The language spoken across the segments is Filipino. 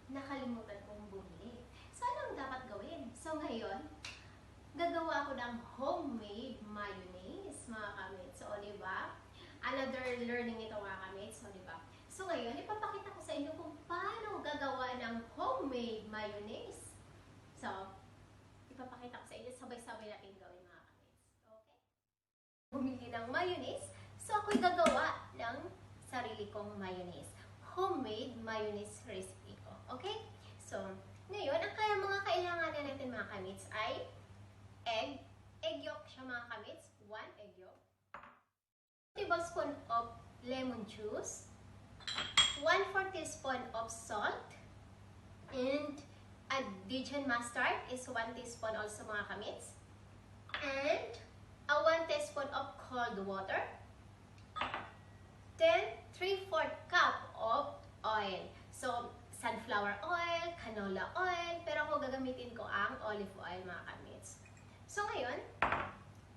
nakalimutan kong bumili. So, ano ang dapat gawin? So, ngayon, gagawa ako ng homemade mayonnaise, mga kamates. So, diba? Another learning ito, mga kamates. So, diba? So, ngayon, ipapakita ko sa inyo kung paano gagawa ng homemade mayonnaise. So, ipapakita ko sa inyo, sabay-sabay natin gawin, mga kamates. Okay? Bumili ng mayonnaise. So, ako'y gagawa ng sarili kong mayonnaise. Homemade mayonnaise recipe ko. Okay? So, ngayon, ang mga kailangan natin, mga kamates, ay egg. Egg yolk siya, mga kamates. 1 egg yolk. 2 tablespoon of lemon juice. 1/4 teaspoon of salt. And a Dijon mustard is 1 teaspoon also, mga kamates. And a 1 teaspoon of cold water. Then, 3/4 cup of oil. So, sunflower oil, canola oil, pero ako gagamitin ko ang olive oil, mga kamates. So, ngayon,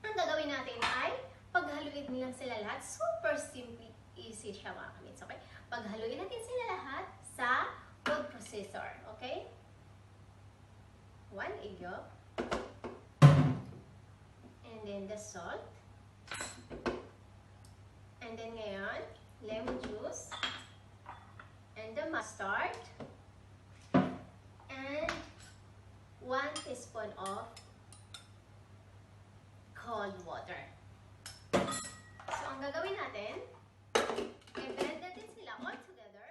ang gagawin natin ay paghaluin nilang sila lahat. Super simple, easy siya, mga kamates. Okay? Paghaluin natin sila lahat sa food processor. Okay? 1 egg yolk. And then the salt. And then ngayon, lemon juice. And the mustard. And 1 teaspoon of cold water. So, ang gagawin natin, i-blend natin sila all together.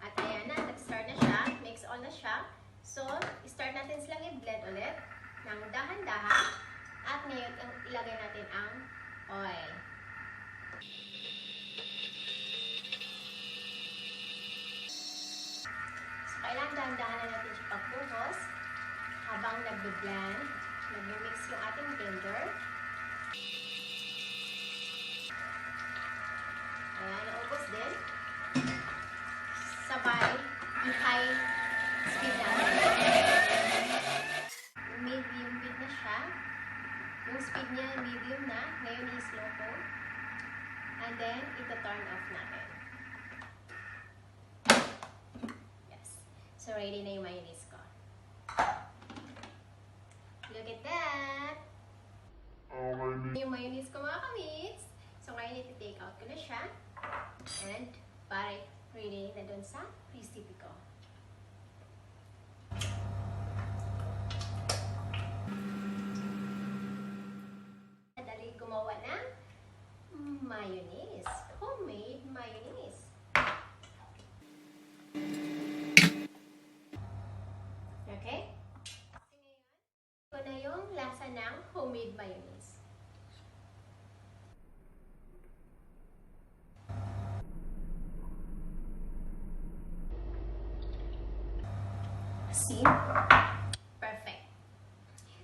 At ayan na, nag-start na siya. Mix all na siya. So, start natin silang i-blend ulit ng dahan-dahan. At ngayon, ilagay natin ang oil. So, kailangan dahan-dahan na natin siya pagbuhos habang nag-blend, nag-mix yung ating blender. Ayan, naubos din. Sabay, i-high speed natin. Medium speed na siya. Yung speed niya, medium na. Ngayon, i-slow ko. And then, ito-turn off natin. Yes. So, ready na yung mayonnaise ko. Look at that! Yung mayonnaise ko, mga kamates. So, ngayon, iti-take out ko na siya. And, para ready na dun sa recipe ko. Dali gumawa ng mayonnaise. Homemade mayonnaise. Okay? Ngayon, ito na yung lasa ng homemade mayonnaise. See? Perfect.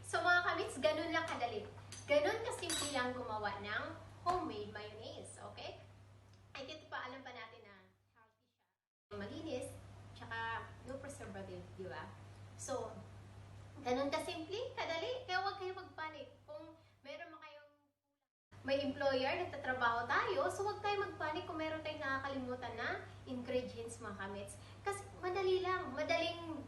So, mga kamates, ganun lang kadali. Ganun kasimple lang gumawa ng homemade mayonnaise. Okay? Ay, dito pa, alam pa natin na healthy siya. Malinis, tsaka no preservative, di ba? So, ganun kasimple, kadali. Kaya huwag kayo magpanik. Kung meron mo kayong may employer, nagtatrabaho tayo, so huwag tayo magpanik kung meron tayong nakakalimutan na ingredients, mga kamates. Kasi madali lang, madaling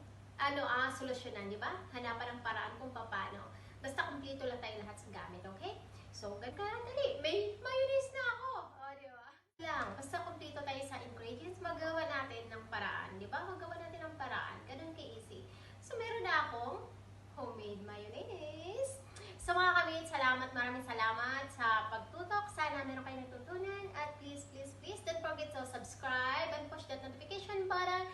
solusyonan, di ba? Hanapan ng paraan kung paano. Basta kumpleto lang tayo lahat sa gamit, okay? So, dali. May mayonnaise na ako. O, di ba? Lang. Basta kumpleto tayo sa ingredients, magawa natin ng paraan, di ba? Magawa natin ng paraan. Ganun ka-easy. So, meron na akong homemade mayonnaise. So, mga kamates, maraming salamat sa pagtutok. Sana meron kayo natutunan. At please, don't forget to subscribe and push that notification button